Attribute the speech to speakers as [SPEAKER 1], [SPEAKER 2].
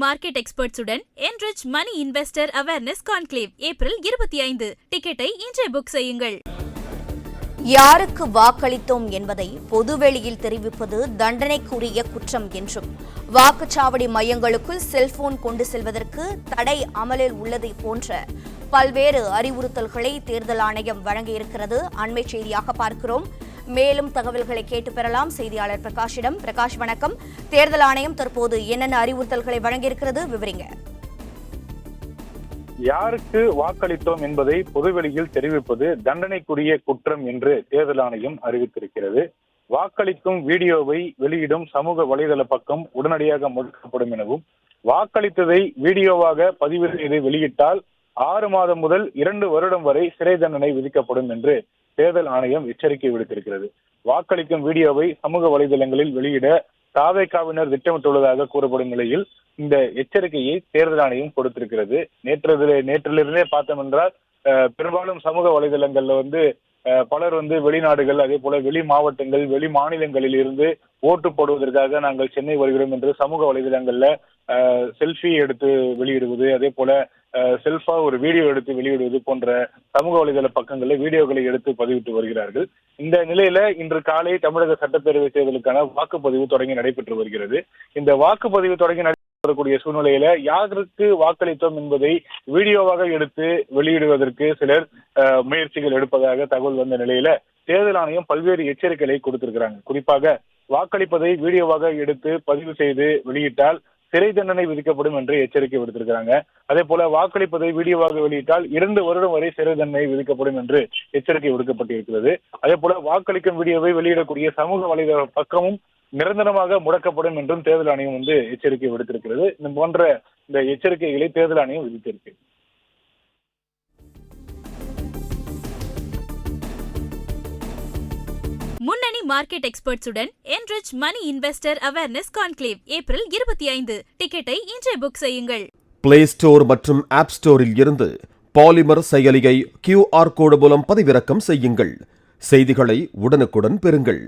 [SPEAKER 1] Market எக்ஸ்பர்ட்ஸுடன் enrich money investor awareness conclave April 25. டிக்கெட்டை இன்றே book செய்யுங்கள்.
[SPEAKER 2] யாருக்கு வாக்களித்தோம் என்பதை பொதுவெளியில் தெரிவிப்பது தண்டனைக்குரிய குற்றம் என்றும், வாக்குச்சாவடி மையங்களுக்குள் செல்போன் கொண்டு செல்வதற்கு தடை அமலில் உள்ளதை போன்ற பல்வேறு அறிவுறுத்தல்களை தேர்தல் ஆணையம் வழங்கியிருக்கிறது. அண்மை செய்தியாக பார்க்கிறோம். மேலும் தகவல்களை கேட்டு பெறலாம் செய்தியாளர் பிரகாஷிடம். பிரகாஷ், வணக்கம். தேர்தல் ஆணையம் தற்போது என்னென்ன அறிவுறுத்தல்களை வழங்கியிருக்கிறது, விவரிங்க.
[SPEAKER 3] யாருக்கு வாக்களித்தோம் என்பதை பொதுவெளியில் தெரிவிப்பது தண்டனைக்குரிய குற்றம் என்று தேர்தல் ஆணையம் அறிவித்திருக்கிறது. வாக்களிக்கும் வீடியோவை வெளியிடும் சமூக வலைதள பக்கம் உடனடியாக முடக்கப்படும் எனவும், வாக்களித்ததை வீடியோவாக பதிவு செய்து வெளியிட்டால் 6 மாதம் முதல் 2 வருடம் வரை சிறை தண்டனை விதிக்கப்படும் என்று தேர்தல் ஆணையம் எச்சரிக்கை விடுத்திருக்கிறது. வாக்களிக்கும் வீடியோவை சமூக வலைதளங்களில் வெளியிட தாவேகாவினர் திட்டமிட்டுள்ளதாக கூறப்படும் நிலையில் இந்த எச்சரிக்கையை தேர்தல் ஆணையம் கொடுத்திருக்கிறது. நேற்றிலிருந்தே பார்த்தோம் என்றால் பெரும்பாலும் சமூக வலைதளங்கள்ல பலர் வெளிநாடுகள், அதே போல வெளி மாவட்டங்கள், வெளி மாநிலங்களில் இருந்து ஓட்டு போடுவதற்காக நாங்கள் சென்னை வருகிறோம் என்று சமூக வலைதளங்கள்ல செல்ஃபி எடுத்து வெளியிடுவது, அதே போல செல்ஃபா ஒரு வீடியோ எடுத்து வெளியிடுவது போன்ற சமூக வலைதள பக்கங்களில் வீடியோக்களை எடுத்து பதிவிட்டு வருகிறார்கள். இந்த நிலையில இன்று காலை தமிழக சட்டப்பேரவை தேர்தலுக்கான வாக்குப்பதிவு தொடங்கி நடைபெற்று வருகிறது. இந்த வாக்குப்பதிவு தொடங்கி வரக்கூடிய சூழ்நிலையில யாருக்கு வாக்களித்தோம் என்பதை வீடியோவாக எடுத்து வெளியிடுவதற்கு சிலர் முயற்சிகள் எடுப்பதாக தகவல் வந்த நிலையில தேர்தல் ஆணையம் பல்வேறு எச்சரிக்கைகளை கொடுத்திருக்கிறாங்க. குறிப்பாக வாக்களிப்பதை வீடியோவாக எடுத்து பதிவு செய்து வெளியிட்டால் சிறை தண்டனை விதிக்கப்படும் என்று எச்சரிக்கை விடுத்திருக்கிறாங்க. அதே போல வாக்களிப்பதை வீடியோவாக வெளியிட்டால் 2 வருடம் வரை சிறை தண்டனை விதிக்கப்படும் என்று எச்சரிக்கை விடுக்கப்பட்டிருக்கிறது. அதே போல வாக்களிக்கும் வீடியோவை வெளியிடக்கூடிய சமூக வலைதள பக்கமும் நிரந்தரமாக முடக்கப்படும் என்றும் தேர்தல் ஆணையம் எச்சரிக்கை விடுத்திருக்கிறது. இது போன்ற இந்த எச்சரிக்கைகளை தேர்தல் ஆணையம் விதித்திருக்கு.
[SPEAKER 1] முன்னணி market எக்ஸ்பர்ட்ஸுடன் enrich money investor awareness conclave April 25. டிக்கெட்டை இன்றே புக் செய்யுங்கள்.
[SPEAKER 4] பிளே ஸ்டோர் மற்றும் ஆப் ஸ்டோரில் இருந்து பாலிமர் செயலியை QR கோடு மூலம் பதிவிறக்கம் செய்யுங்கள். செய்திகளை உடனுக்குடன் பெறுங்கள்.